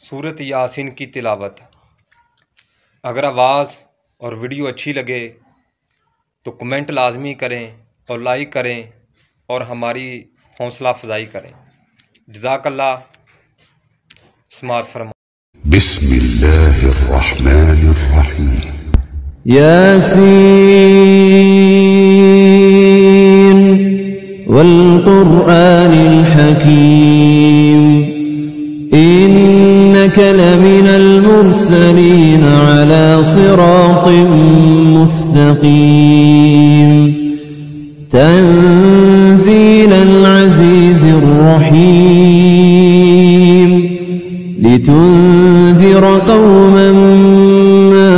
सूरत यासीन की तिलावत। अगर आवाज़ और वीडियो अच्छी लगे तो कमेंट लाजमी करें और लाइक करें और हमारी हौसला अफजाई करें। जज़ाकल्लाह। समाअत फरमा। बिस्मिल्लाहिर्रहमानिर्रहीम। यासीन वल क़ुरआनिल हकीम इन्नका लमिनल मुरसलीन अला सिरातिम मुस्तक़ीम तंज़ीलल अज़ीज़िर रहीम लितुन्ज़िर क़ौमन मा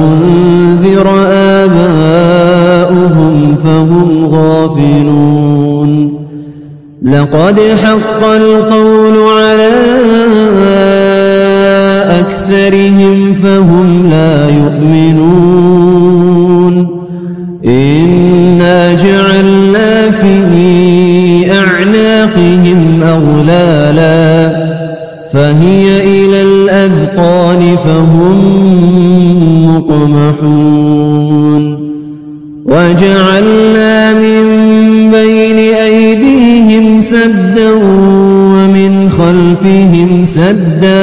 उन्ज़िर आबाउहुम फहुम गाफ़िलून। लक़द हक़्क़ल क़ौलु अला अक्सरिहिम फहुम ला युमिनून। इन्ना जअलना फ़ी अअनाक़िहिम अग़लाला फ़हिय इलल अज़क़ान फ़हुम मुक़महून। वजअलना मिन बैन अयदीहिम सद्दा वमिन खल्फ़िहिम सद्दा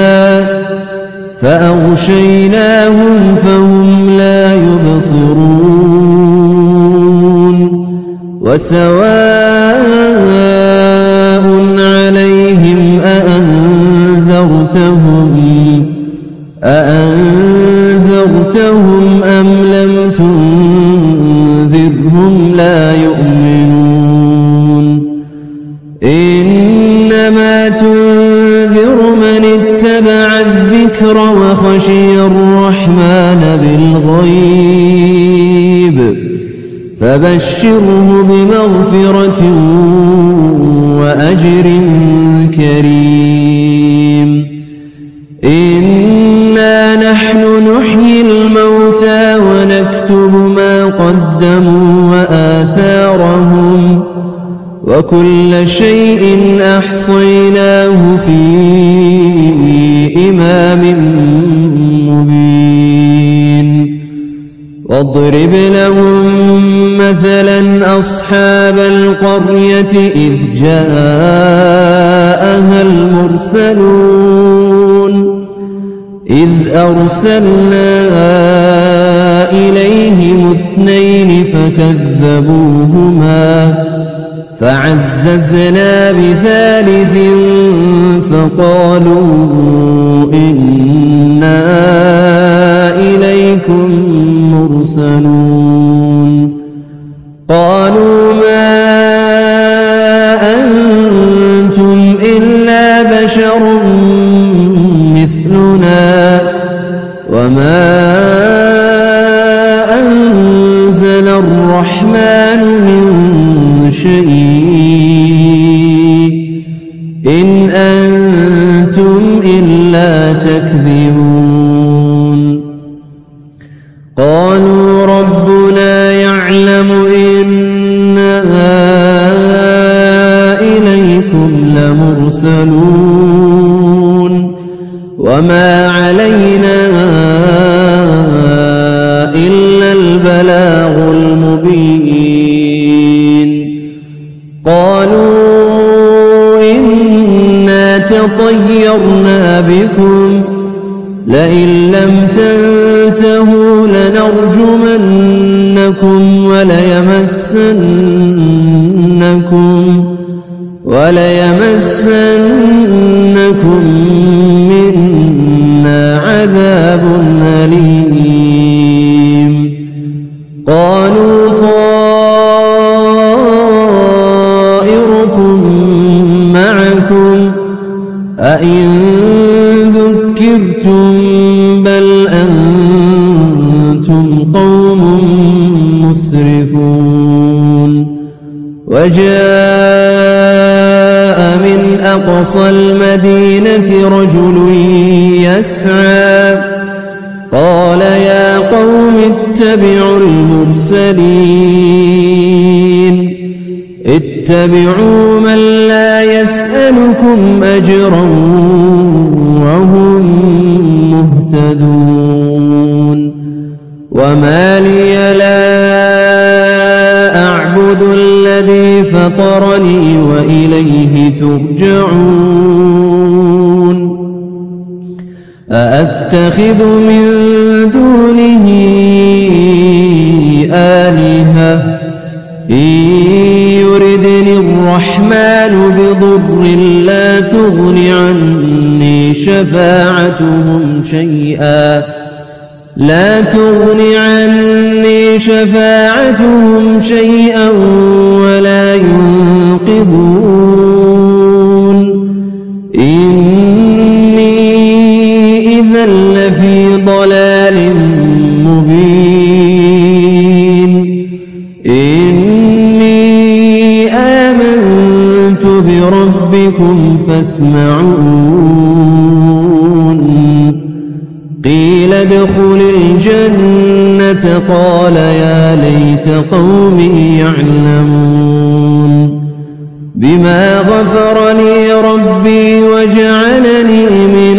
फ़अग़शयनाहुम फ़हुम ला युबसिरून। वसवाء عليهم أأنذرتهم أم لم تنذرهم لا يؤمنون. إنما تنذر من اتبع الذكر وخشي الرحمن بالغيب فبشره بمغفرة وأجر كريم. إنا نحن نحيي الموتى ونكتب ما قدموا وآثارهم وكل شيء أحصيناه في إمام مبين. واضرب لهم مثلا أصحاب القرية إذ جاءها المرسلون إذ أرسلنا إليهم اثنين فكذبوهما فعززنا بثالث فقالوا إنا إليكم مرسلون. قالوا ما أنتم إلا بشر مثلنا وما أنزل الرحمن من شيء إن أنتم إلا تكذبون. قالوا ربنا يعلم إنا إليكم لمرسلون وما علينا إلا البلاغ المبين. قالوا إنا تطيرنا بكم لئن لم تنتهوا لنرجمنكم وليمسنكم منا عذاب أليم. قالوا طائركم معكم أئن ذكرتم بل أنتم قوم مسرفون. وجاء من أقصى المدينة رجل يسعى قال يا قوم اتبعوا المرسلين اتبعوا من لا يسألكم أجرا وهم مهتدون وما لي لا أعبد الذي فطرني وإليه ترجعون أأتخذ من دونه آلهة إن يردني الرحمن بضر لا تغن عني شفاعتهم شيئا ولا ينقذون إني إذا لفي ضلال مبين إني آمنت بربكم فاسمعون قيل ادخل الجنة قال يا ليت قومي يعلمون بما غفر لي ربي وجعلني من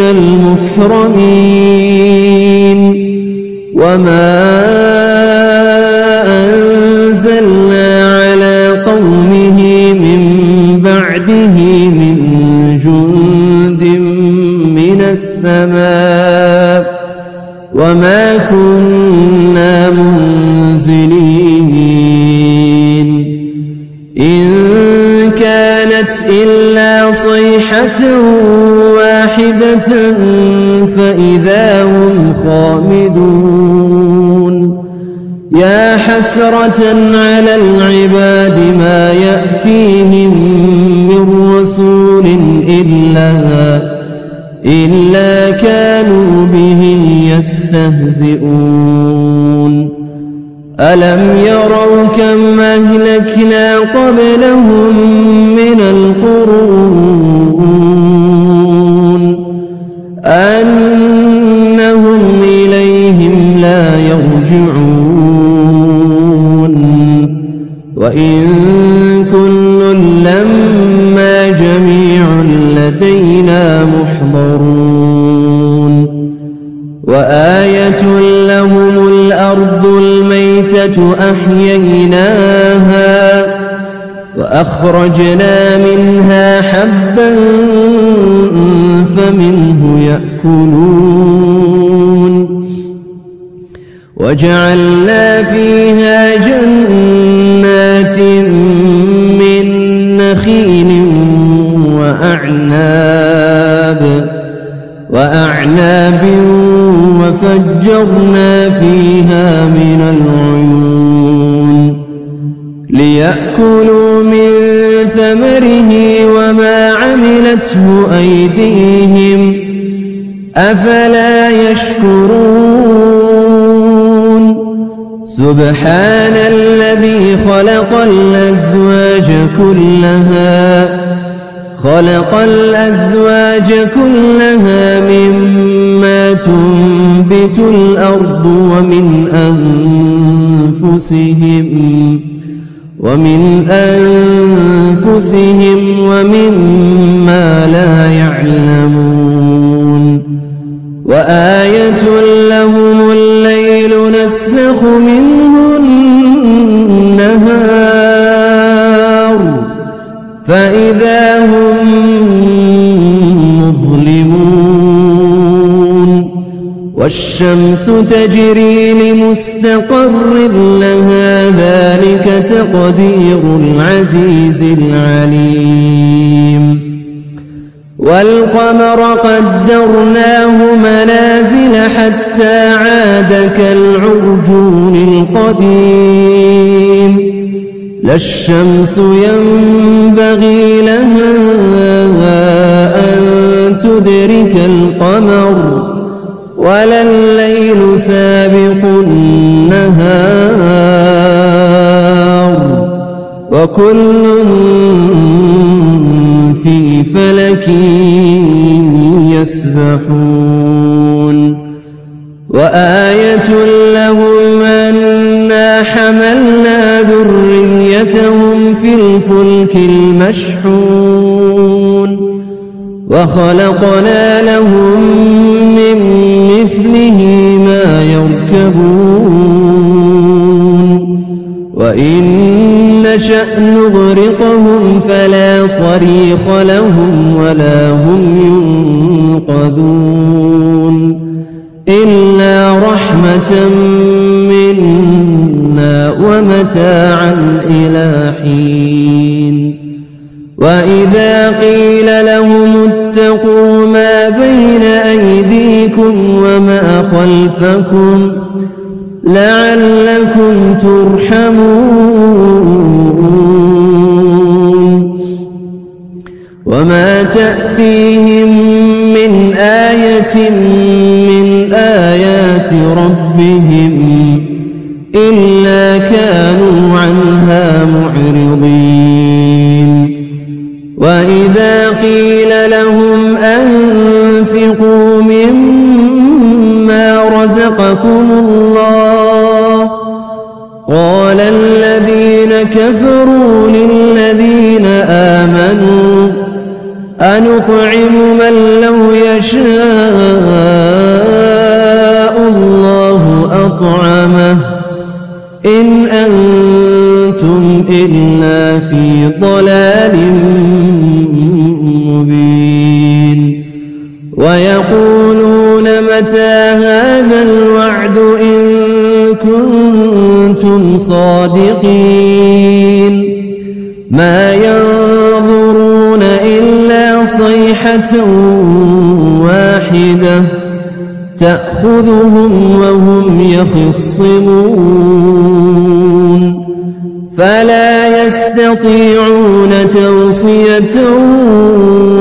المكرمين وما أنزلنا على قومه من بعده من جند من السماء وما كنا منزلين إن كانت إلا صيحة واحدة فإذا هم خامدون يا حسرة على العباد ما يأتيهم من رسول إلا كانوا به يستهزئون ألم يروا كم أهلكنا قبلهم من القرون أنهم إليهم لا يرجعون وإن كل لما جميع لدينا محضرون وآية لهم الأرض الميتة أحييناها وأخرجنا منها حبا فمنه يأكلون وجعلنا فيها جنات من نخيل وأعناب وفجرنا فيها من العيون ليأكلوا من ثمره وما عملته أيديهم أفلا يشكرون سبحان الذي خلق الأزواج كلها مما تنبت الأرض ومن أنفسهم ومما لا يعلمون وآية لهم الليل نسلخ منه النهار فإذا هم مظلمون والشمس تجري لمستقر لها ذلك تقدير العزيز العليم والقمر قدرناه منازل حتى عاد كالعرجون القديم لا الشمس ينبغي لها أن تدرك القمر ولا الليل سابق النهار وكل في فلك يسبحون وآية لهم أنا حملنا ذريتهم في الفلك المشحون وخلقنا لهم من مثله ما يركبون وإن نشأ نغرقهم فلا صريخ لهم ولا هم ينقذون إلا رحمة منا ومتاعا إلى حين وإذا قيل لهم اتقوا ما بين أيديكم وما خلفكم لعلكم ترحمون وما تأتيهم من آية من آيات ربهم إلا كانوا عنها معرضين وإذا قيل لهم أنفقوا مما رزقكم الله قال الذين كفروا للذين آمنوا أنطعم من لو يشاء الله أطعمه إن أنتم إلا في ضلال مبين ويقولون متى هذا الوعد إن كنتم صادقين ما ينظرون إلا صيحة واحدة تأخذهم وهم يخصمون فلا يستطيعون توصية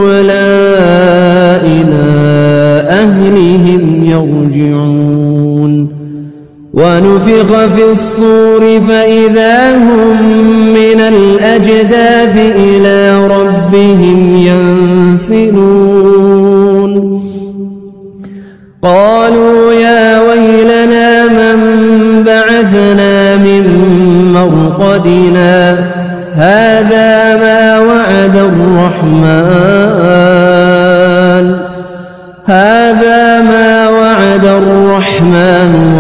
ولا إلى أهلهم يرجعون ونفخ في الصور فإذا هم من الأجداث إلى ربهم ينسلون قالوا يا ويلنا من بعثنا من مرقدنا هذا ما وعد الرحمن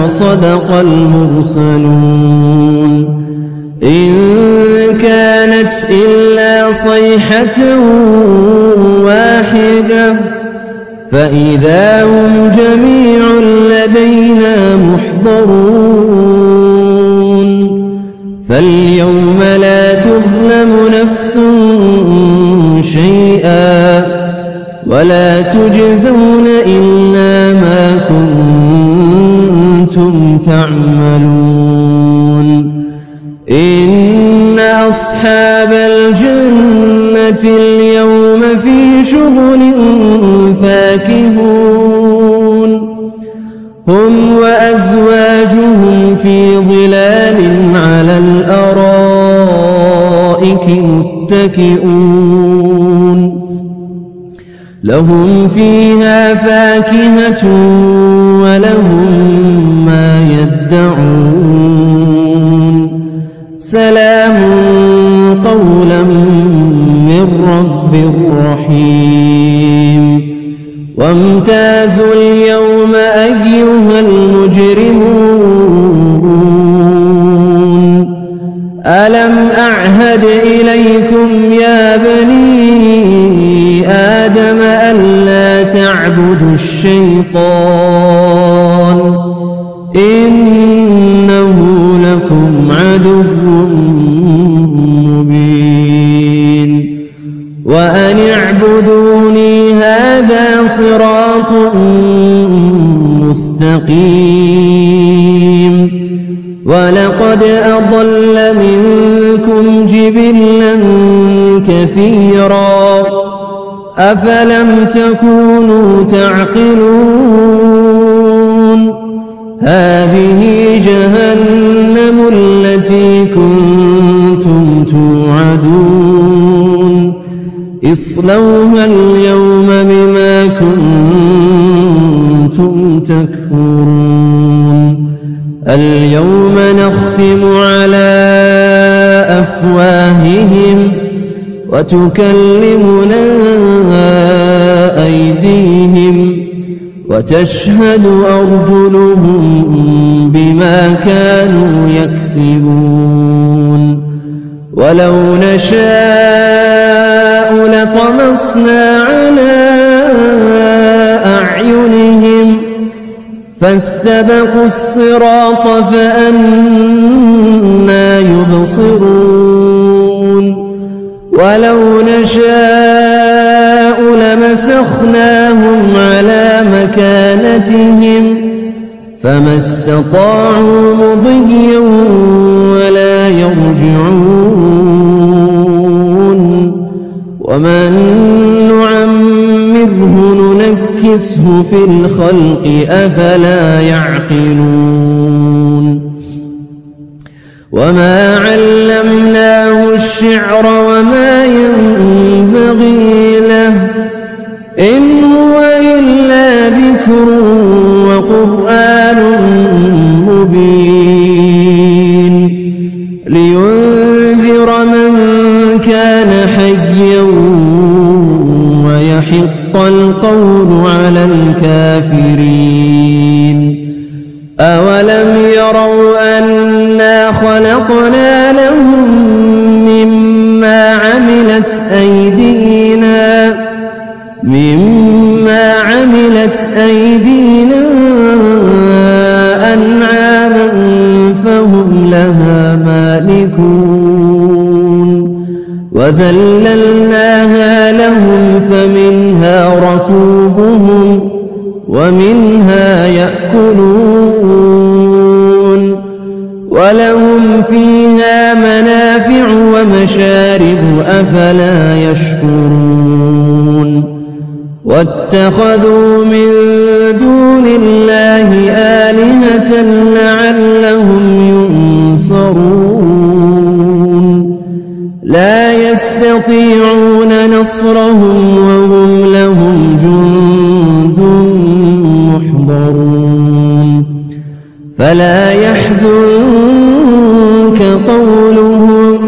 وصدق المرسلون إن كانت إلا صيحة واحدة فإذا هم جميع لدينا محضرون فاليوم لا تظلم نفس شيئا ولا تجزون إلا ما كنتم تعملون إن أصحاب الجنة اليوم في شغل فاكهون هم وأزواجهم في ظلال على الأرائك متكئون لهم فيها فاكهة ولهم ما يدعون سلام قولا من رب رحيم وامتازوا اليوم أيها المجرمون ألم أعهد إليكم يا بني آدم ألا تعبدوا الشيطان إنه لكم عدو مبين وأن اعبدوني هذا صراط مستقيم ولقد أضل منكم جبلا كثيرا أفلم تكونوا تعقلون هذه جهنم التي كنتم توعدون اصلوها اليوم بما كنتم تكفرون اليوم نختم على أفواههم وتكلمنا أيديهم وتشهد أرجلهم بما كانوا يكسبون ولو نشاء لطمسنا على أعينهم فاستبقوا الصراط فأنى يبصرون ولو نشاء لمسخناهم على مكانتهم فما استطاعوا مضيا ولا يرجعون ومن نعمره ننكسه في الخلق أفلا يعقلون وما علمناه الشعر وما ينبغي له إن هو إلا ذكر وقرآن مبين لينذر من كان حيا ويحق القول على الكافرين أولم يروا أنا خلقنا لهم مما عملت أيدينا أنعاما فهم لها مالكون وذللناها لهم فمنها ركوبهم ومنها يأكلون ولهم فيها منافع ومشارب أفلا يشكرون واتخذوا من دون الله آلهة لعلهم ينصرون لا يستطيعون نصرهم وهم لهم جند محضرون فلا يحزنك قولهم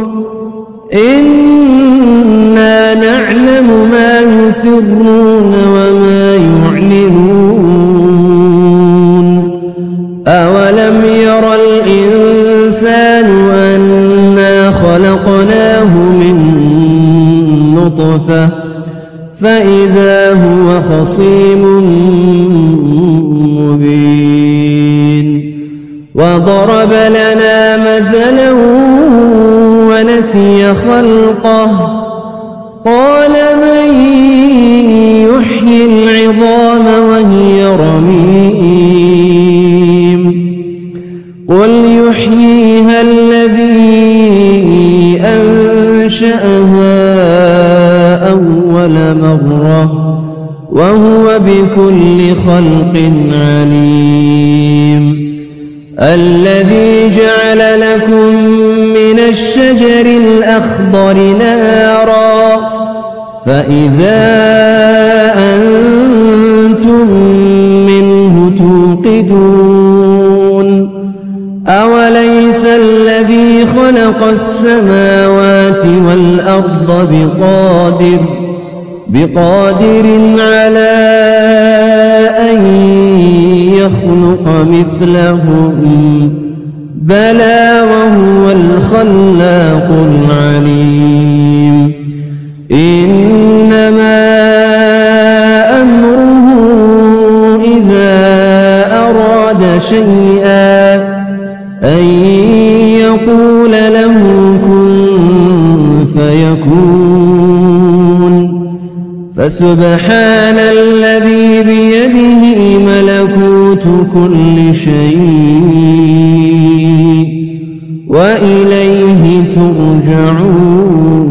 إنا نعلم ما يسرون وما يعلنون أولم ير الإنسان أنا خلقناه من نطفة فإذا هو خصيم مبين وضرب لنا مثلا ونسي خلقه قال من يحيي العظام وهي رميم قل يحييها الذي أنشأها أول مرة وهو بكل خلق عليم الذي جعل لكم من الشجر الأخضر نارا فإذا أنتم منه توقدون أوليس الذي خلق السماوات والأرض بقادر على أن يخلق مثلهم بلى وهو الخلاق العليم إنما أمره إذا أراد شيئا أن يقول له كن فيكون فسبحان الذي بيده ملكوت كل شيء وإليه ترجعون